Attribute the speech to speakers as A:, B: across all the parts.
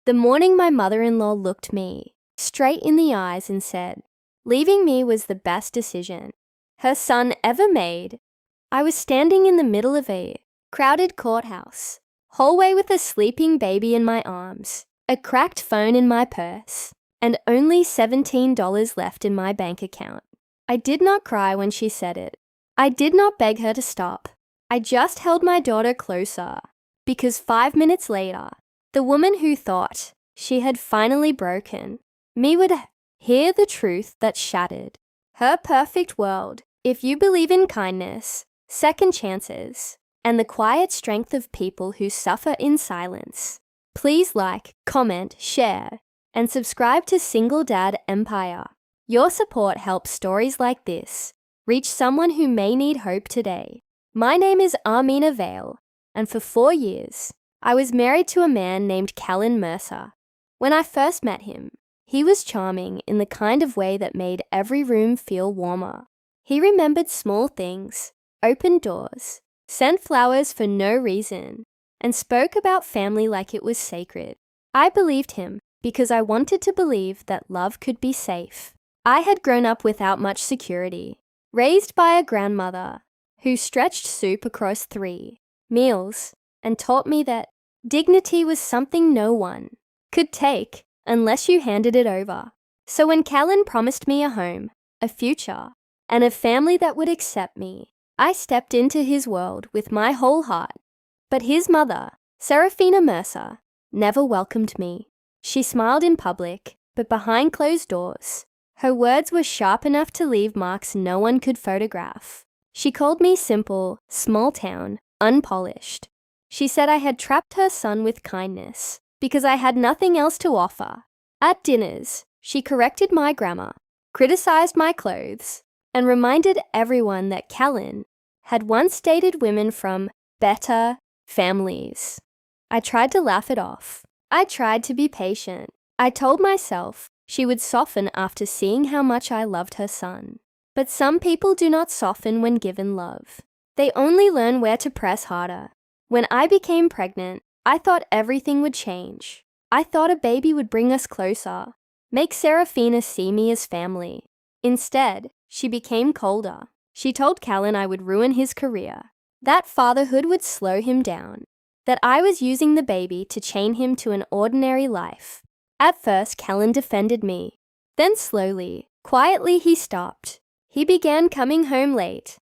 A: The morning my mother-in-law looked me straight in the eyes and said, leaving me was the best decision her son ever made. I was standing in the middle of a crowded courthouse hallway with a sleeping baby in my arms, a cracked phone in my purse, and only $17 left in my bank account. I did not cry when she said it. I did not beg her to stop. I just held my daughter closer, because 5 minutes later, the woman who thought she had finally broken me would hear the truth that shattered her perfect world. If you believe in kindness, second chances, and the quiet strength of people who suffer in silence, please like, comment, share, and subscribe to Single Dad Empire. Your support helps stories like this reach someone who may need hope today. My name is Armina Vale, and for 4 years, I was married to a man named Callan Mercer. When I first met him, he was charming in the kind of way that made every room feel warmer. He remembered small things, opened doors, sent flowers for no reason, and spoke about family like it was sacred. I believed him because I wanted to believe that love could be safe. I had grown up without much security, raised by a grandmother who stretched soup across 3 meals and taught me that dignity was something no one could take unless you handed it over. So when Callan promised me a home, a future, and a family that would accept me, I stepped into his world with my whole heart. But his mother, Serafina Mercer, never welcomed me. She smiled in public, but behind closed doors, her words were sharp enough to leave marks no one could photograph. She called me simple, small town, unpolished. She said I had trapped her son with kindness because I had nothing else to offer. At dinners, she corrected my grammar, criticized my clothes, and reminded everyone that Callan had once dated women from better families. I tried to laugh it off. I tried to be patient. I told myself she would soften after seeing how much I loved her son. But some people do not soften when given love. They only learn where to press harder. When I became pregnant, I thought everything would change. I thought a baby would bring us closer, make Serafina see me as family. Instead, she became colder. She told Callan I would ruin his career, that fatherhood would slow him down, that I was using the baby to chain him to an ordinary life. At first, Callan defended me. Then slowly, quietly he stopped. He began coming home late,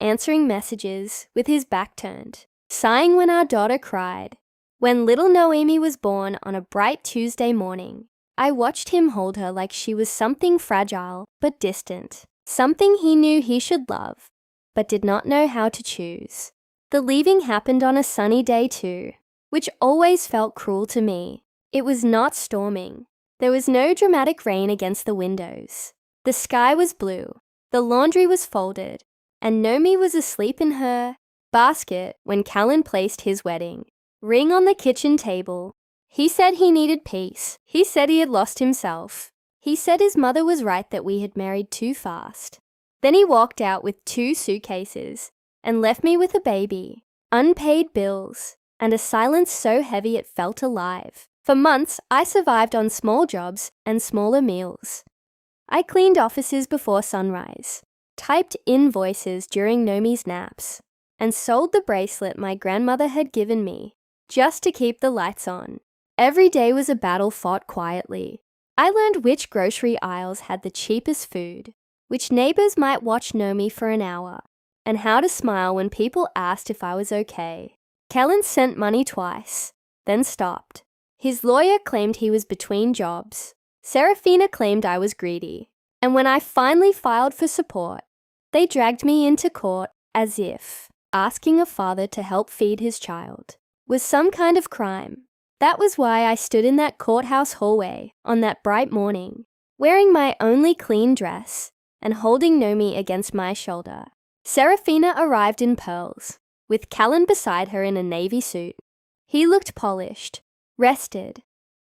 A: answering messages with his back turned, sighing when our daughter cried. When little Noemi was born on a bright Tuesday morning, I watched him hold her like she was something fragile but distant, something he knew he should love, but did not know how to choose. The leaving happened on a sunny day too, which always felt cruel to me. It was not storming. There was no dramatic rain against the windows. The sky was blue. The laundry was folded, and Nomi was asleep in her basket when Callan placed his wedding ring on the kitchen table. He said he needed peace. He said he had lost himself. He said his mother was right that we had married too fast. Then he walked out with 2 suitcases and left me with a baby, unpaid bills, and a silence so heavy it felt alive. For months, I survived on small jobs and smaller meals. I cleaned offices before sunrise, typed invoices during Nomi's naps, and sold the bracelet my grandmother had given me just to keep the lights on. Every day was a battle fought quietly. I learned which grocery aisles had the cheapest food, which neighbors might watch Nomi for an hour, and how to smile when people asked if I was okay. Callan sent money twice, then stopped. His lawyer claimed he was between jobs. Serafina claimed I was greedy. And when I finally filed for support, they dragged me into court as if asking a father to help feed his child was some kind of crime. That was why I stood in that courthouse hallway on that bright morning, wearing my only clean dress and holding Nomi against my shoulder. Serafina arrived in pearls, with Callan beside her in a navy suit. He looked polished, rested,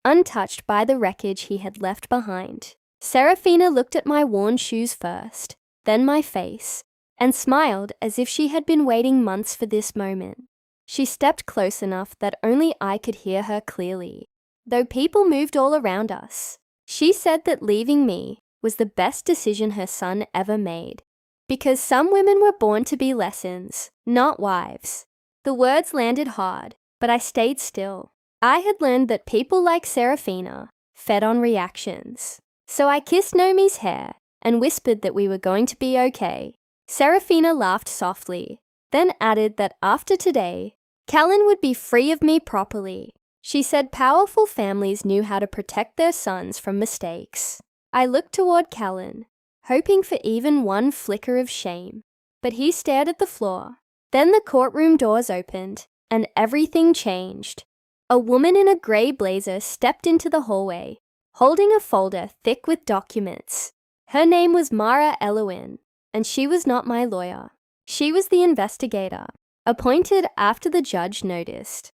A: untouched by the wreckage he had left behind. Serafina looked at my worn shoes first, then my face, and smiled as if she had been waiting months for this moment. She stepped close enough that only I could hear her clearly. though people moved all around us. She said that leaving me was the best decision her son ever made, because some women were born to be lessons, not wives. The words landed hard, but I stayed still. I had learned that people like Serafina fed on reactions. So I kissed Nomi's hair and whispered that we were going to be okay. Serafina laughed softly, then added that after today, Callan would be free of me properly. She said powerful families knew how to protect their sons from mistakes. I looked toward Callan, hoping for even one flicker of shame, but he stared at the floor. Then the courtroom doors opened, and everything changed. A woman in a grey blazer stepped into the hallway, holding a folder thick with documents. Her name was Mara Elowin, and she was not my lawyer. She was the investigator, appointed after the judge noticed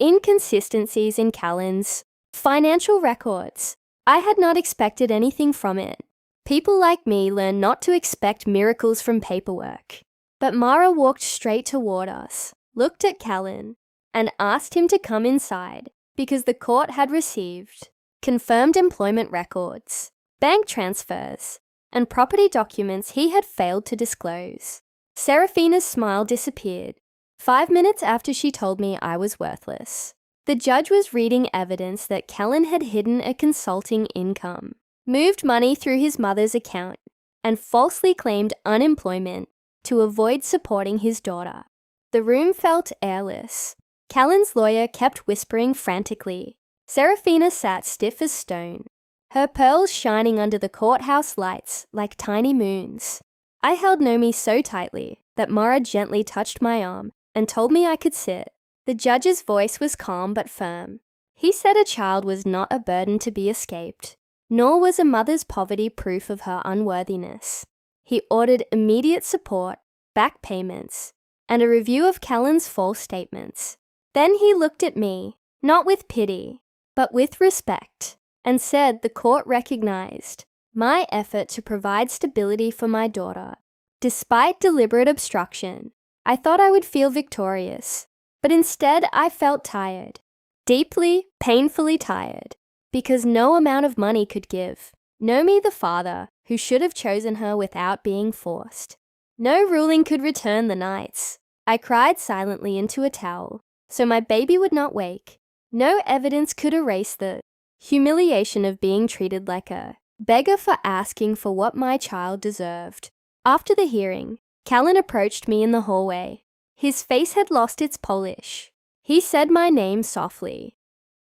A: inconsistencies in Callan's financial records. I had not expected anything from it. People like me learn not to expect miracles from paperwork. But Mara walked straight toward us, looked at Callan, and asked him to come inside because the court had received confirmed employment records, bank transfers, and property documents he had failed to disclose. Serafina's smile disappeared 5 minutes after she told me I was worthless. The judge was reading evidence that Callan had hidden a consulting income, moved money through his mother's account, and falsely claimed unemployment to avoid supporting his daughter. The room felt airless. Callan's lawyer kept whispering frantically. Serafina sat stiff as stone, her pearls shining under the courthouse lights like tiny moons. I held Nomi so tightly that Mara gently touched my arm and told me I could sit. The judge's voice was calm but firm. He said a child was not a burden to be escaped, nor was a mother's poverty proof of her unworthiness. He ordered immediate support, back payments, and a review of Callan's false statements. Then he looked at me, not with pity, but with respect, and said the court recognized my effort to provide stability for my daughter. Despite deliberate obstruction, I thought I would feel victorious, but instead I felt tired, deeply, painfully tired, because no amount of money could give. Nomi the father, who should have chosen her without being forced. No ruling could return the nights. I cried silently into a towel, so my baby would not wake. No evidence could erase the humiliation of being treated like a beggar for asking for what my child deserved. After the hearing, Callan approached me in the hallway. His face had lost its polish. He said my name softly,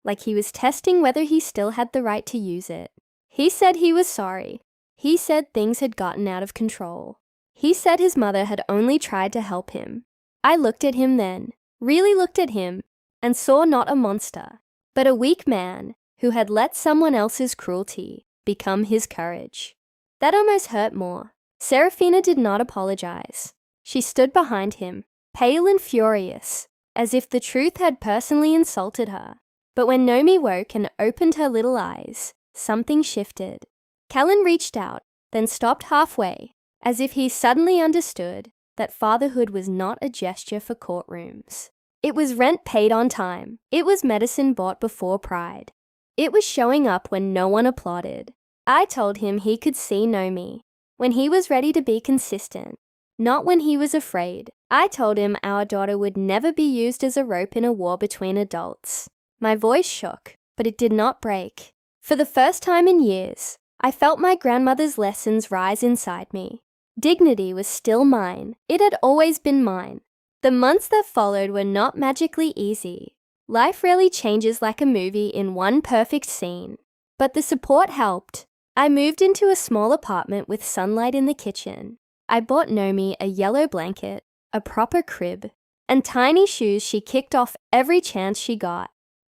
A: like he was testing whether he still had the right to use it. He said he was sorry. He said things had gotten out of control. He said his mother had only tried to help him. I looked at him then, really looked at him, and saw not a monster, but a weak man who had let someone else's cruelty become his courage. That almost hurt more. Serafina did not apologize. She stood behind him, pale and furious, as if the truth had personally insulted her. But when Nomi woke and opened her little eyes, something shifted. Callan reached out, then stopped halfway, as if he suddenly understood that fatherhood was not a gesture for courtrooms. It was rent paid on time. It was medicine bought before pride. It was showing up when no one applauded. I told him he could see Nomi when he was ready to be consistent, not when he was afraid. I told him our daughter would never be used as a rope in a war between adults. My voice shook, but it did not break. For the first time in years, I felt my grandmother's lessons rise inside me. Dignity was still mine. It had always been mine. The months that followed were not magically easy. Life rarely changes like a movie in one perfect scene. But the support helped. I moved into a small apartment with sunlight in the kitchen. I bought Nomi a yellow blanket, a proper crib, and tiny shoes she kicked off every chance she got.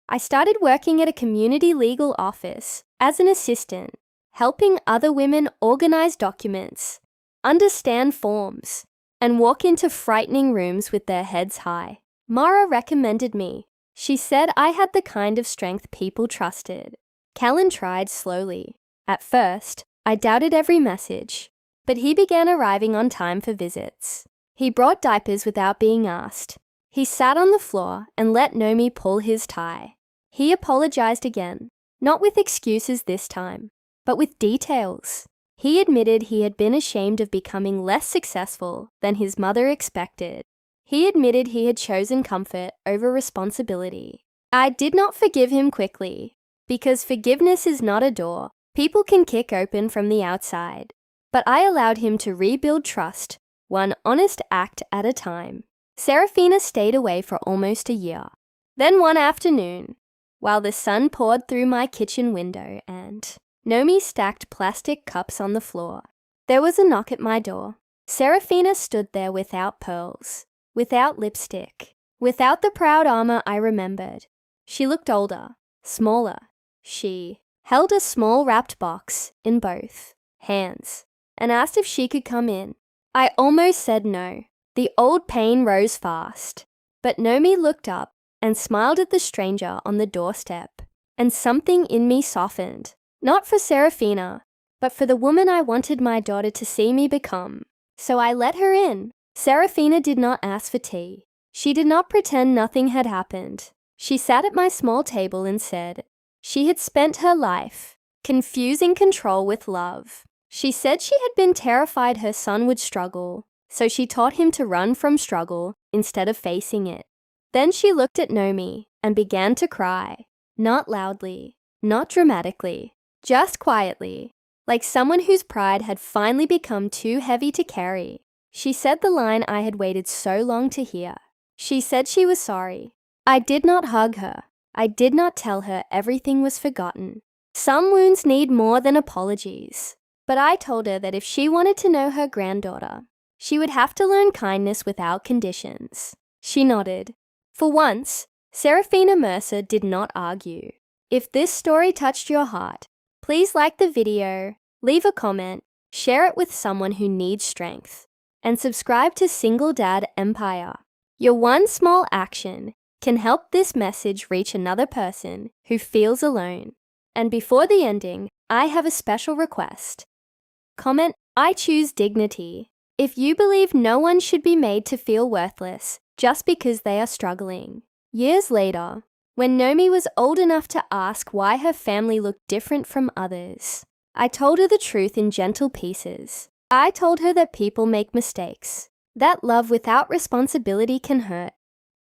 A: I started working at a community legal office as an assistant, helping other women organize documents, understand forms, and walk into frightening rooms with their heads high. Mara recommended me. She said I had the kind of strength people trusted. Callan tried slowly. At first, I doubted every message, but he began arriving on time for visits. He brought diapers without being asked. He sat on the floor and let Nomi pull his tie. He apologized again, not with excuses this time, but with details. He admitted he had been ashamed of becoming less successful than his mother expected. He admitted he had chosen comfort over responsibility. I did not forgive him quickly, because forgiveness is not a door people can kick open from the outside. But I allowed him to rebuild trust, one honest act at a time. Serafina stayed away for almost a year. Then one afternoon, while the sun poured through my kitchen window and Nomi stacked plastic cups on the floor, there was a knock at my door. Serafina stood there without pearls, without lipstick, without the proud armor I remembered. She looked older, smaller. She held a small wrapped box in both hands and asked if she could come in. I almost said no. The old pain rose fast. But Nomi looked up and smiled at the stranger on the doorstep, and something in me softened, not for Serafina, but for the woman I wanted my daughter to see me become. So I let her in. Serafina did not ask for tea. She did not pretend nothing had happened. She sat at my small table and said she had spent her life confusing control with love. She said she had been terrified her son would struggle, so she taught him to run from struggle instead of facing it. Then she looked at Nomi and began to cry, not loudly, not dramatically, just quietly, like someone whose pride had finally become too heavy to carry. She said the line I had waited so long to hear. She said she was sorry. I did not hug her. I did not tell her everything was forgotten. Some wounds need more than apologies. But I told her that if she wanted to know her granddaughter, she would have to learn kindness without conditions. She nodded. For once, Serafina Mercer did not argue. If this story touched your heart, please like the video, leave a comment, share it with someone who needs strength, and subscribe to Single Dad Empire. Your one small action can help this message reach another person who feels alone. And before the ending, I have a special request. Comment, I choose dignity. If you believe no one should be made to feel worthless just because they are struggling. Years later, when Nomi was old enough to ask why her family looked different from others, I told her the truth in gentle pieces. I told her that people make mistakes, that love without responsibility can hurt,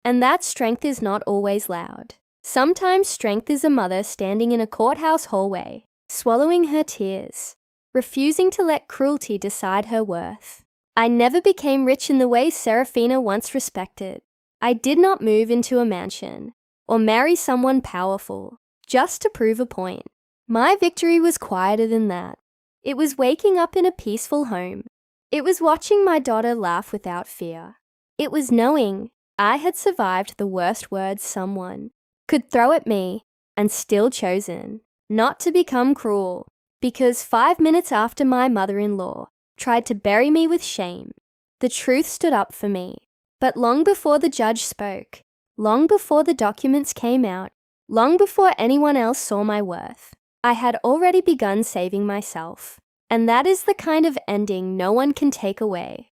A: and that strength is not always loud. Sometimes strength is a mother standing in a courthouse hallway, swallowing her tears, refusing to let cruelty decide her worth. I never became rich in the way Serafina once respected. I did not move into a mansion or marry someone powerful just to prove a point. My victory was quieter than that. It was waking up in a peaceful home. It was watching my daughter laugh without fear. It was knowing I had survived the worst words someone could throw at me and still chosen not to become cruel, because 5 minutes after my mother-in-law tried to bury me with shame, the truth stood up for me. But long before the judge spoke, long before the documents came out, long before anyone else saw my worth, I had already begun saving myself. And that is the kind of ending no one can take away.